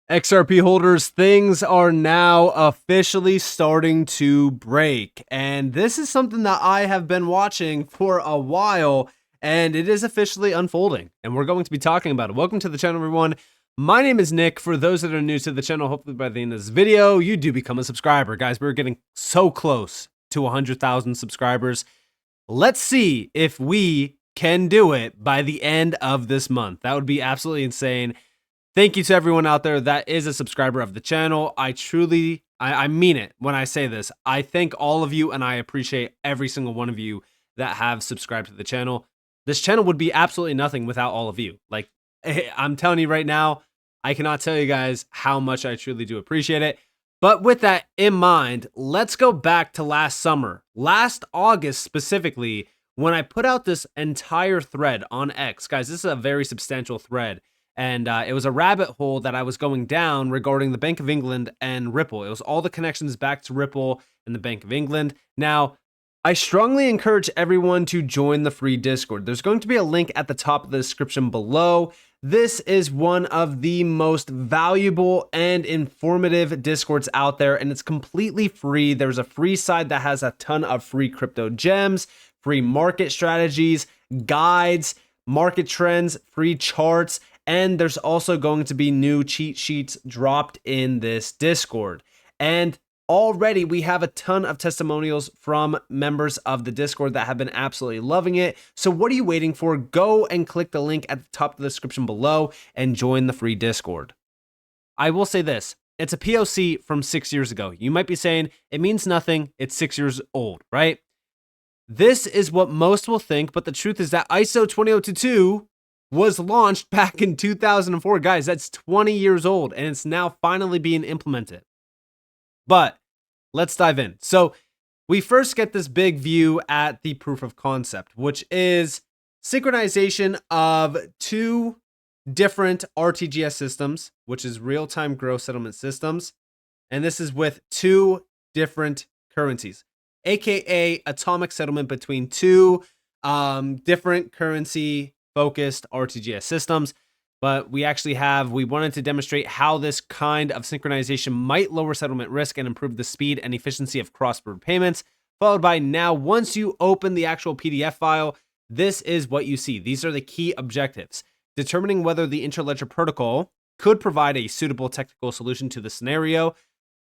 XRP holders, things are now officially starting to break. And this is something that I have been watching for a while, and it is officially unfolding. And we're going to be talking about it. Welcome to the channel, everyone. My name is Nick. For those that are new to the channel, hopefully by the end of this video, you do become a subscriber. Guys, we're getting so close to 100,000 subscribers. Let's see if we can do it by the end of this month. That would be absolutely insane. Thank you to everyone out there that is a subscriber of the channel. I mean it when I say this. I thank all of you, and I appreciate every single one of you that have subscribed to the channel. This channel would be absolutely nothing without all of you. Like, I'm telling you right now, I cannot tell you guys how much I truly do appreciate it. But with that in mind, let's go back to last summer, last August specifically, when I put out this entire thread on X. Guys, this is a very substantial thread. And it was a rabbit hole that I was going down regarding the Bank of England and Ripple. It was all the connections back to Ripple and the Bank of England. Now, I strongly encourage everyone to join the free Discord. There's going to be a link at the top of the description below. This is one of the most valuable and informative Discords out there, and it's completely free. There's a free side that has a ton of free crypto gems, free market strategies, guides, market trends, free charts, and there's also going to be new cheat sheets dropped in this Discord. And already we have a ton of testimonials from members of the Discord that have been absolutely loving it. So what are you waiting for? Go and click the link at the top of the description below and join the free Discord. I will say this. It's a POC from 6 years ago. You might be saying it means nothing. It's 6 years old, right? This is what most will think, but the truth is that ISO 20022 was launched back in 2004. Guys, that's 20 years old, and it's now finally being implemented. But let's dive in. So we first get this big view at the proof of concept, which is synchronization of two different RTGS systems, which is real-time gross settlement systems. And this is with two different currencies, aka atomic settlement between two different currency focused RTGS systems. But we wanted to demonstrate how this kind of synchronization might lower settlement risk and improve the speed and efficiency of cross-border payments, followed by now, once you open the actual PDF file, this is what you see. These are the key objectives: determining whether the interledger protocol could provide a suitable technical solution to the scenario,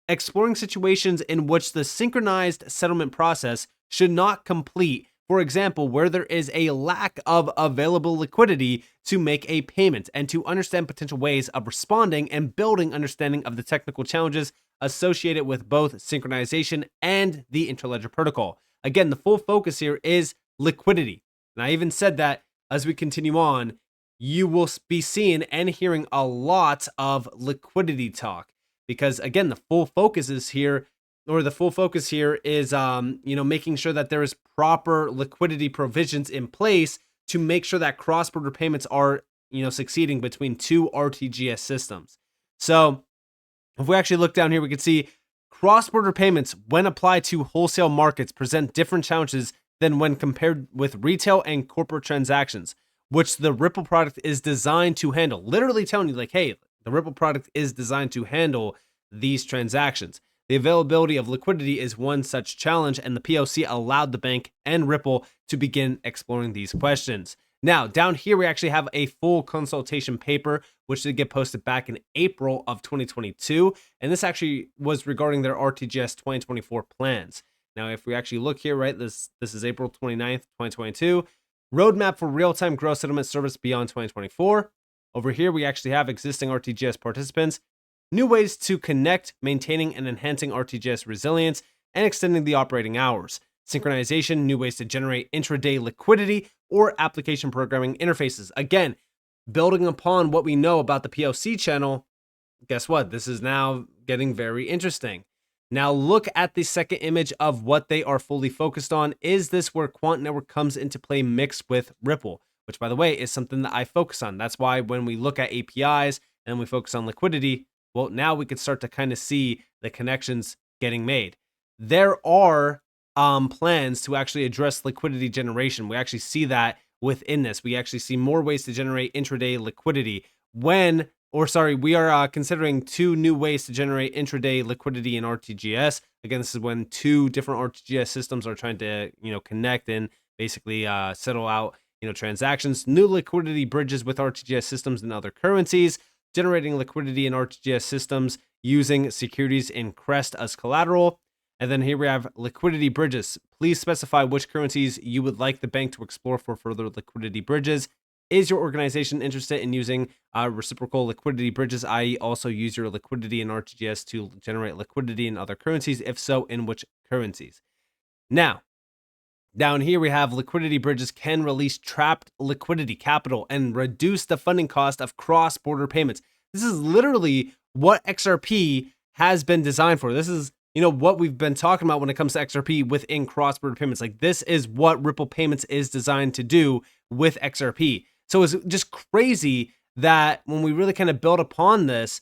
exploring situations in which the synchronized settlement process should not complete. For example, where there is a lack of available liquidity to make a payment, and to understand potential ways of responding and building understanding of the technical challenges associated with both synchronization and the interledger protocol. Again, the full focus here is liquidity. And I even said that as we continue on, you will be seeing and hearing a lot of liquidity talk, because again, the full focus is here. The full focus here is, making sure that there is proper liquidity provisions in place to make sure that cross-border payments are, succeeding between two RTGS systems. So if we actually look down here, we can see cross-border payments, when applied to wholesale markets, present different challenges than when compared with retail and corporate transactions, which the Ripple product is designed to handle. Literally telling you, like, hey, the Ripple product is designed to handle these transactions. The availability of liquidity is one such challenge, and the POC allowed the bank and Ripple to begin exploring these questions. Now, down here, we actually have a full consultation paper, which did get posted back in April of 2022, and this actually was regarding their RTGS 2024 plans. Now, if we actually look here, right, this is April 29th, 2022, roadmap for real-time gross settlement service beyond 2024. Over here, we actually have existing RTGS participants, new ways to connect, maintaining and enhancing RTGS resilience, and extending the operating hours. Synchronization, new ways to generate intraday liquidity or application programming interfaces. Again, building upon what we know about the POC channel, guess what? This is now getting very interesting. Now look at the second image of what they are fully focused on. Is this where Quant Network comes into play mixed with Ripple? Which, by the way, is something that I focus on. That's why when we look at APIs and we focus on liquidity, well, now we could start to kind of see the connections getting made. There are plans to actually address liquidity generation. We actually see that within this. We actually see more ways to generate intraday liquidity when we are considering 2 new ways to generate intraday liquidity in RTGS. Again, this is when 2 different RTGS systems are trying to, connect and basically settle out, transactions. New liquidity bridges with RTGS systems and other currencies, generating liquidity in RTGS systems using securities in Crest as collateral. And then here we have liquidity bridges. Please specify which currencies you would like the bank to explore for further liquidity bridges. Is your organization interested in using reciprocal liquidity bridges, i.e. also use your liquidity in RTGS to generate liquidity in other currencies? If so, in which currencies? Now, down here we have liquidity bridges can release trapped liquidity capital and reduce the funding cost of cross-border payments. This is literally what XRP has been designed for. This is, what we've been talking about when it comes to XRP within cross-border payments. Like, this is what Ripple Payments is designed to do with XRP. So it's just crazy that when we really kind of build upon this,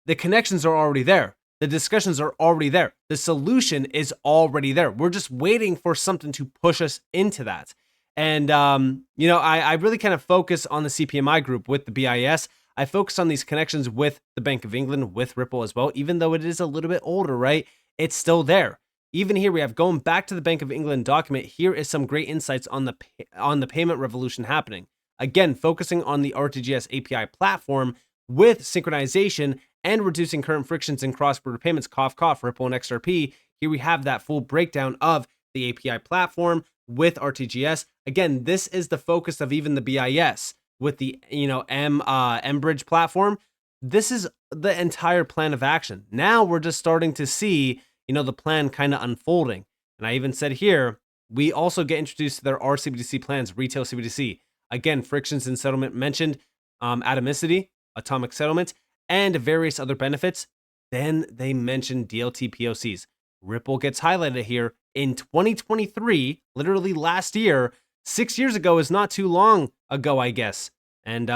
the connections are already there. The discussions are already there. The solution is already there. We're just waiting for something to push us into that. And, I really kind of focus on the CPMI group with the BIS. I focus on these connections with the Bank of England, with Ripple as well, even though it is a little bit older, right? It's still there. Even here, we have going back to the Bank of England document. Here is some great insights on the payment revolution happening. Again, focusing on the RTGS API platform with synchronization and reducing current frictions in cross-border payments, cough, cough, Ripple and XRP. Here we have that full breakdown of the API platform with RTGS. Again, this is the focus of even the BIS with the, M-Bridge platform. This is the entire plan of action. Now we're just starting to see, the plan kind of unfolding. And I even said here, we also get introduced to their RCBDC plans, retail CBDC. Again, frictions in settlement mentioned, atomicity, atomic settlement, and various other benefits. Then they mentioned DLT POCs. Ripple gets highlighted here in 2023, literally last year. 6 years ago is not too long ago, I guess. And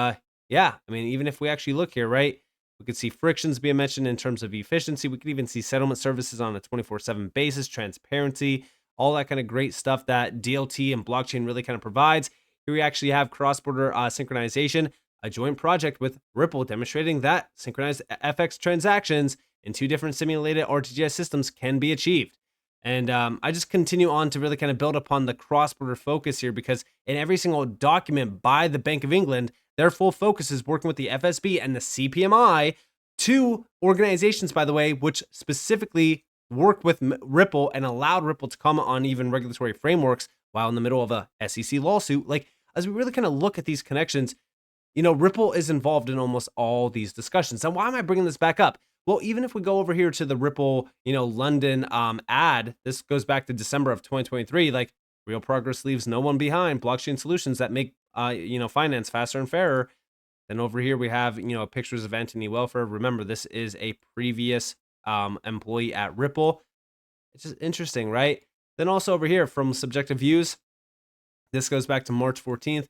even if we actually look here, right, we could see frictions being mentioned in terms of efficiency. We could even see settlement services on a 24/7 basis, transparency, all that kind of great stuff that DLT and blockchain really kind of provides. Here we actually have cross-border synchronization, a joint project with Ripple demonstrating that synchronized FX transactions in 2 different simulated RTGS systems can be achieved. And I just continue on to really kind of build upon the cross-border focus here, because in every single document by the Bank of England, their full focus is working with the FSB and the CPMI, 2 organizations, by the way, which specifically work with Ripple and allowed Ripple to comment on even regulatory frameworks while in the middle of a SEC lawsuit. Like, as we really kind of look at these connections, Ripple is involved in almost all these discussions. And why am I bringing this back up? Well, even if we go over here to the Ripple, London ad, this goes back to December of 2023, like, real progress leaves no one behind, blockchain solutions that make, finance faster and fairer. Then over here, we have, pictures of Anthony Welfare. Remember, this is a previous employee at Ripple. It's just interesting, right? Then also over here from Subjective Views, this goes back to March 14th.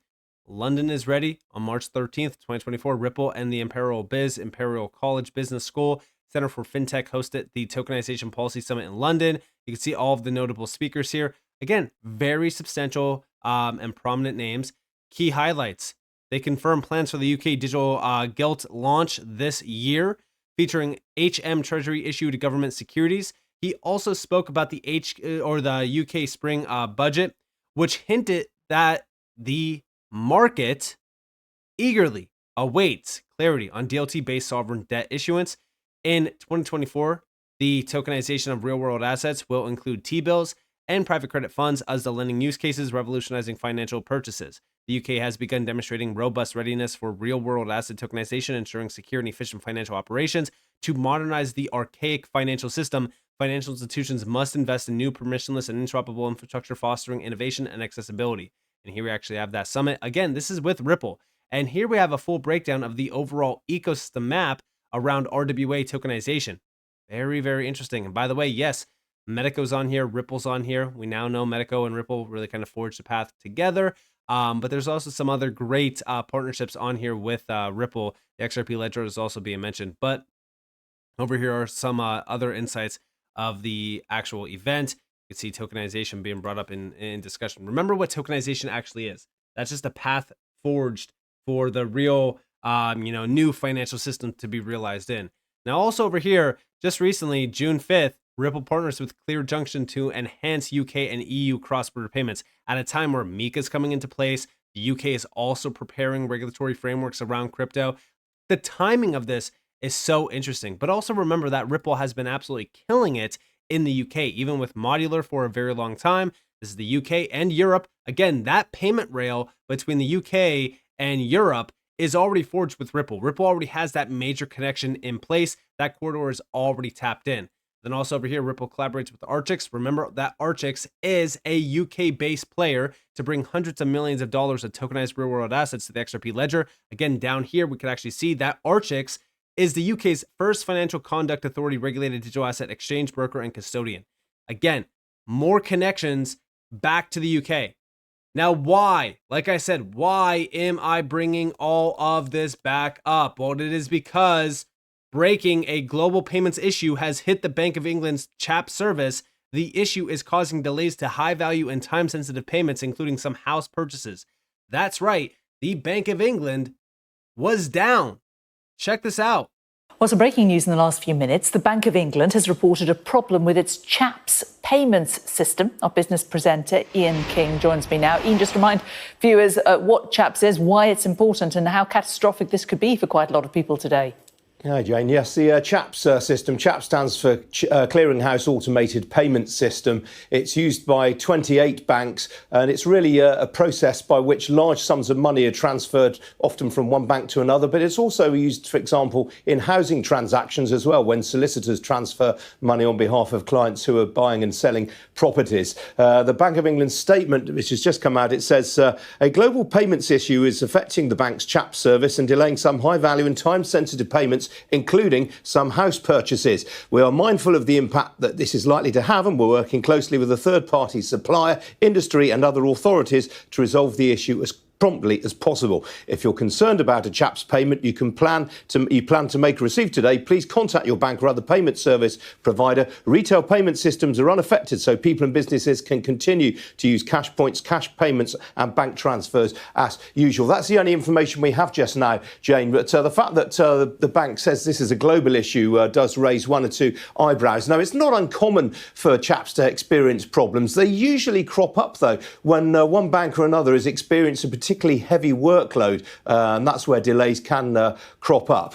London is ready. On March 13th, 2024, Ripple and the Imperial College Business School Center for FinTech hosted the Tokenization Policy Summit in London. You can see all of the notable speakers here. Again, very substantial and prominent names. Key highlights. They confirmed plans for the UK digital gilt launch this year, featuring HM Treasury issued government securities. He also spoke about the UK spring budget, which hinted that the market eagerly awaits clarity on DLT-based sovereign debt issuance. In 2024, the tokenization of real-world assets will include T-bills and private credit funds as the lending use cases, revolutionizing financial purchases. The UK has begun demonstrating robust readiness for real-world asset tokenization, ensuring secure and efficient financial operations. To modernize the archaic financial system, financial institutions must invest in new permissionless and interoperable infrastructure, fostering innovation and accessibility. And here we actually have that summit. Again, this is with Ripple. And here we have a full breakdown of the overall ecosystem map around RWA tokenization. Very, very interesting. And by the way, yes, Medico's on here, Ripple's on here. We now know Medico and Ripple really kind of forged a path together. But there's also some other great partnerships on here with Ripple. The XRP ledger is also being mentioned. But over here are some other insights of the actual event. You can see tokenization being brought up in discussion. Remember what tokenization actually is. That's just a path forged for the real new financial system to be realized in. Now, also over here, just recently, June 5th, Ripple partners with Clear Junction to enhance UK and EU cross-border payments at a time where MiCA is coming into place. The UK is also preparing regulatory frameworks around crypto. The timing of this is so interesting, but also remember that Ripple has been absolutely killing it in the UK, even with modular for a very long time. This is the UK and Europe. Again, that payment rail between the UK and Europe is already forged with Ripple. Ripple already has that major connection in place. That corridor is already tapped in. Then also over here, Ripple collaborates with RTGS. Remember that RTGS is a UK-based player to bring hundreds of millions of dollars of tokenized real-world assets to the XRP ledger. Again, down here, we can actually see that RTGS is the UK's first financial conduct authority regulated digital asset exchange broker and custodian. Again, more connections back to the UK. Now, why? Like I said, why am I bringing all of this back up? Well, it is because breaking a global payments issue has hit the Bank of England's CHAPS service. The issue is causing delays to high value and time sensitive payments, including some house purchases. That's right, the Bank of England was down. Check this out. Well, some breaking news in the last few minutes. The Bank of England has reported a problem with its CHAPS payments system. Our business presenter, Ian King, joins me now. Ian, just remind viewers what CHAPS is, why it's important, and how catastrophic this could be for quite a lot of people today. Hi, Jane. Yes, the CHAPS system. CHAPS stands for Clearinghouse Automated Payment System. It's used by 28 banks, and it's really a process by which large sums of money are transferred, often from one bank to another. But it's also used, for example, in housing transactions as well, when solicitors transfer money on behalf of clients who are buying and selling properties. The Bank of England statement, which has just come out, it says a global payments issue is affecting the bank's CHAPS service and delaying some high-value and time-sensitive payments, including some house purchases. We are mindful of the impact that this is likely to have, and we're working closely with a third-party supplier, industry and other authorities to resolve the issue as promptly as possible. If you're concerned about a CHAPS payment you plan to make or receive today, please contact your bank or other payment service provider. Retail payment systems are unaffected, so people and businesses can continue to use cash points, cash payments and bank transfers as usual. That's the only information we have just now, Jane. But the fact that the bank says this is a global issue does raise one or two eyebrows. Now, it's not uncommon for CHAPS to experience problems. They usually crop up, though, when one bank or another is experiencing a particularly heavy workload, and that's where delays can crop up.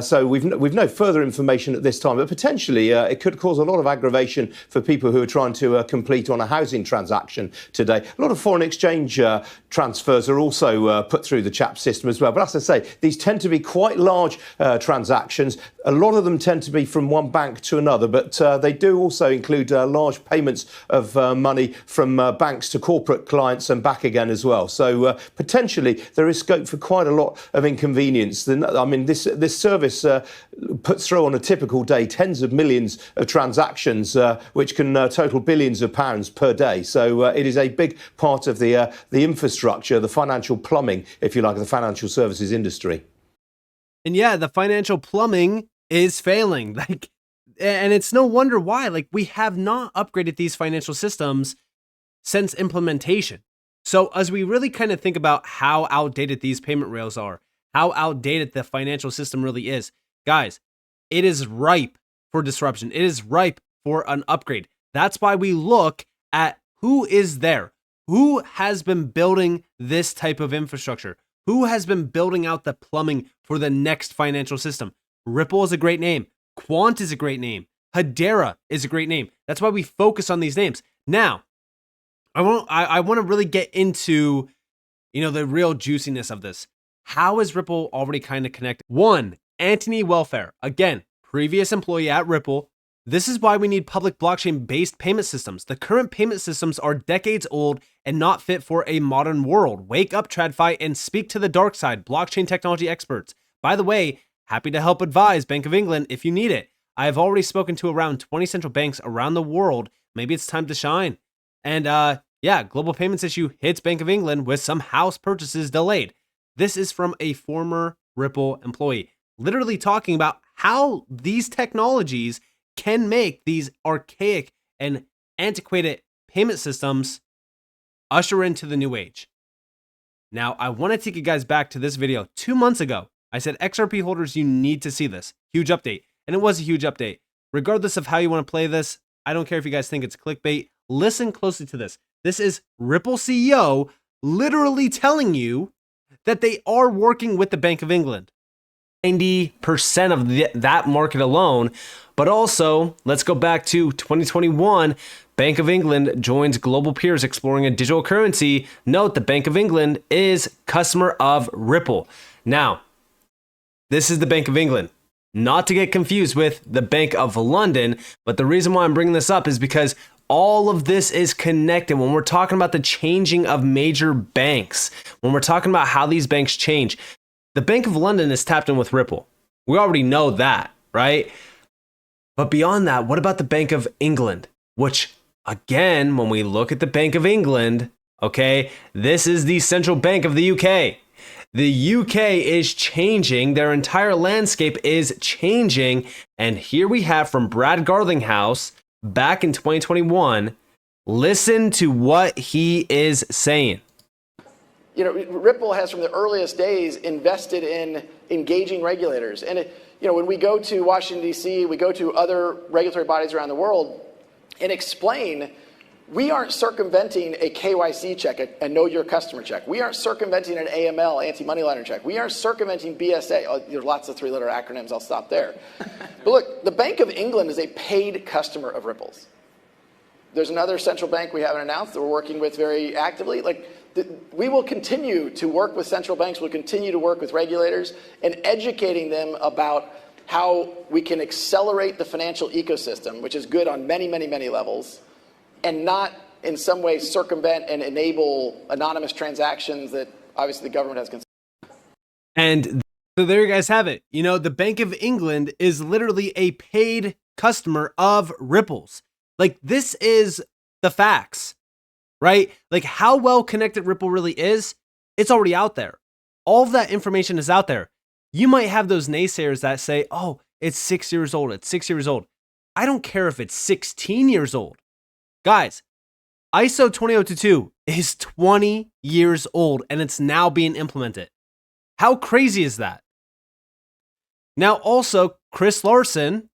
So we've no further information at this time, but potentially it could cause a lot of aggravation for people who are trying to complete on a housing transaction today. A lot of foreign exchange transfers are also put through the CHAPS system as well. But as I say, these tend to be quite large transactions. A lot of them tend to be from one bank to another, but they do also include large payments of money from banks to corporate clients and back again as well. So potentially there is scope for quite a lot of inconvenience. I mean, this service puts through on a typical day tens of millions of transactions, which can total billions of pounds per day. So it is a big part of the infrastructure, the financial plumbing, if you like, of the financial services industry. And yeah, the financial plumbing is failing. And it's no wonder why. We have not upgraded these financial systems since implementation. So as we really kind of think about how outdated these payment rails are, how outdated the financial system really is, guys, it is ripe for disruption. It is ripe for an upgrade. That's why we look at who is there, who has been building this type of infrastructure, who has been building out the plumbing for the next financial system. Ripple is a great name. Quant is a great name. Hedera is a great name. That's why we focus on these names. Now, I want to really get into, the real juiciness of this. How is Ripple already kind of connected? One, Anthony Welfare. Again, previous employee at Ripple. This is why we need public blockchain-based payment systems. The current payment systems are decades old and not fit for a modern world. Wake up, TradFi, and speak to the dark side, blockchain technology experts. By the way, happy to help advise Bank of England if you need it. I have already spoken to around 20 central banks around the world. Maybe it's time to shine. And global payments issue hits Bank of England with some house purchases delayed. This is from a former Ripple employee, literally talking about how these technologies can make these archaic and antiquated payment systems usher into the new age. Now, I want to take you guys back to this video 2 months ago. I said, XRP holders, you need to see this. Huge update. And it was a huge update. Regardless of how you want to play this, I don't care if you guys think it's clickbait. Listen closely to this. This is Ripple CEO literally telling you that they are working with the Bank of England. 90% of that market alone. But also, let's go back to 2021. Bank of England joins global peers exploring a digital currency. Note the Bank of England is customer of Ripple. Now, this is the Bank of England. Not to get confused with the Bank of London, but the reason why I'm bringing this up is because all of this is connected. When we're talking about the changing of major banks, when we're talking about how these banks change, the Bank of London is tapped in with Ripple. We already know that, right? But beyond that, what about the Bank of England? Which, again, when we look at the Bank of England, okay, this is the central bank of the UK. The UK is changing. Their entire landscape is changing. And here we have from Brad Garlinghouse back in 2021. Listen to what he is saying. You know, Ripple has from the earliest days invested in engaging regulators. And, you know, when we go to Washington, D.C., we go to other regulatory bodies around the world and explain, we aren't circumventing a KYC check, a know your customer check. We aren't circumventing an AML, anti-money laundering check. We aren't circumventing BSA. Oh, there's lots of three-letter acronyms. I'll stop there. But look, the Bank of England is a paid customer of Ripple's. There's another central bank we haven't announced that we're working with very actively. We will continue to work with central banks. We'll continue to work with regulators and educating them about how we can accelerate the financial ecosystem, which is good on many, many, many levels, and not in some way circumvent and enable anonymous transactions that obviously the government has considered. And so there you guys have it. You know, the Bank of England is literally a paid customer of Ripple's. Like, this is the facts, right? Like, how well connected Ripple really is, it's already out there. All of that information is out there. You might have those naysayers that say, oh, it's 6 years old. It's 6 years old. I don't care if it's 16 years old. Guys, ISO 20022 is 20 years old and it's now being implemented. How crazy is that? Now, also, Chris Larsen,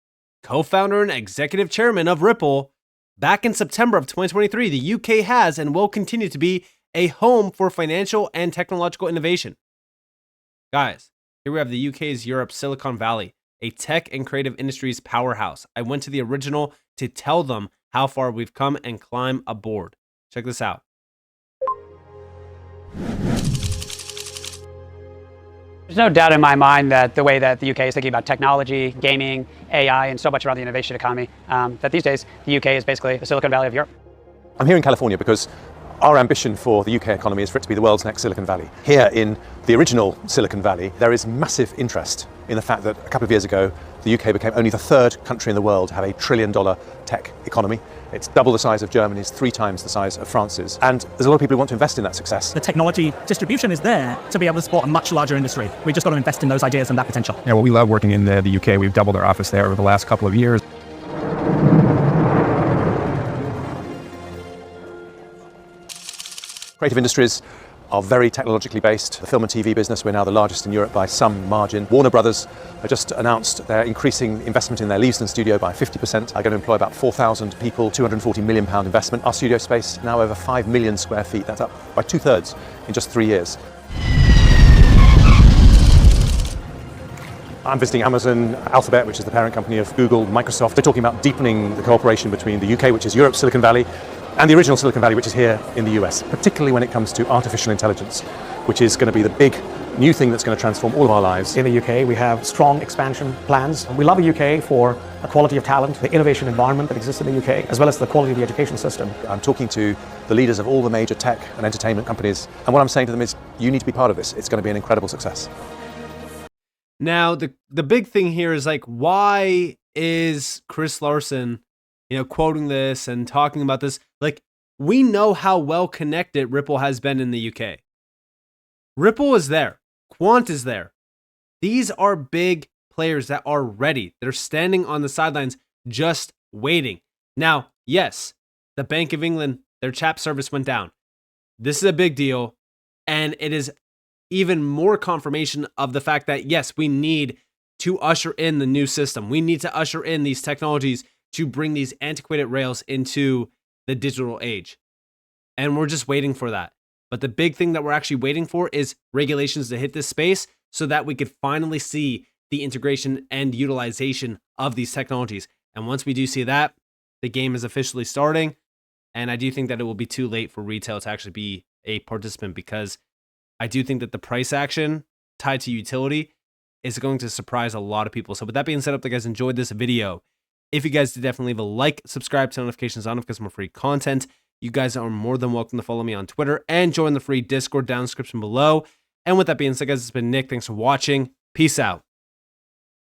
co-founder and executive chairman of Ripple, back in September of 2023, the UK has and will continue to be a home for financial and technological innovation. Guys, here we have the UK's Europe's Silicon Valley, a tech and creative industries powerhouse. I went to the original to tell them how far we've come and climb aboard. Check this out. There's no doubt in my mind that the way that the UK is thinking about technology, gaming, AI, and so much around the innovation economy, that these days the UK is basically the Silicon Valley of Europe. I'm here in California because our ambition for the UK economy is for it to be the world's next Silicon Valley. Here in the original Silicon Valley, there is massive interest in the fact that a couple of years ago, the UK became only the third country in the world to have $1 trillion tech economy. It's double the size of Germany's, 3 times the size of France's. And there's a lot of people who want to invest in that success. The technology distribution is there to be able to support a much larger industry. We've just got to invest in those ideas and that potential. Yeah, well, we love working in the UK. We've doubled our office there over the last couple of years. Creative industries are very technologically based. The film and TV business, we're now the largest in Europe by some margin. Warner Brothers have just announced they're increasing investment in their Leavesden studio by 50%. They're going to employ about 4,000 people, £240 million investment. Our studio space now over 5 million square feet. That's up by 2/3 in just 3 years. I'm visiting Amazon, Alphabet, which is the parent company of Google, Microsoft. They're talking about deepening the cooperation between the UK, which is Europe's Silicon Valley, and the original Silicon Valley, which is here in the US, particularly when it comes to artificial intelligence, which is going to be the big new thing that's going to transform all of our lives. In the UK, we have strong expansion plans. We love the UK for the quality of talent, the innovation environment that exists in the UK, as well as the quality of the education system. I'm talking to the leaders of all the major tech and entertainment companies, and what I'm saying to them is, you need to be part of this. It's going to be an incredible success. Now, the big thing here is like, why is Chris Larsen, quoting this and talking about this? Like, we know how well connected Ripple has been in the UK. Ripple is there. Quant is there. These are big players that are ready. They're standing on the sidelines just waiting. Now, yes, the Bank of England, their CHAPS service went down. This is a big deal, and it is even more confirmation of the fact that, yes, we need to usher in the new system. We need to usher in these technologies to bring these antiquated rails into the digital age. And we're just waiting for that. But the big thing that we're actually waiting for is regulations to hit this space so that we could finally see the integration and utilization of these technologies. And once we do see that, the game is officially starting. And I do think that it will be too late for retail to actually be a participant, because I do think that the price action tied to utility is going to surprise a lot of people. So with that being said, I hope you guys enjoyed this video. If you guys did, definitely leave a like, subscribe, turn notifications on because more free content. You guys are more than welcome to follow me on Twitter and join the free Discord down in the description below. And with that being said, guys, it's been Nick. Thanks for watching. Peace out.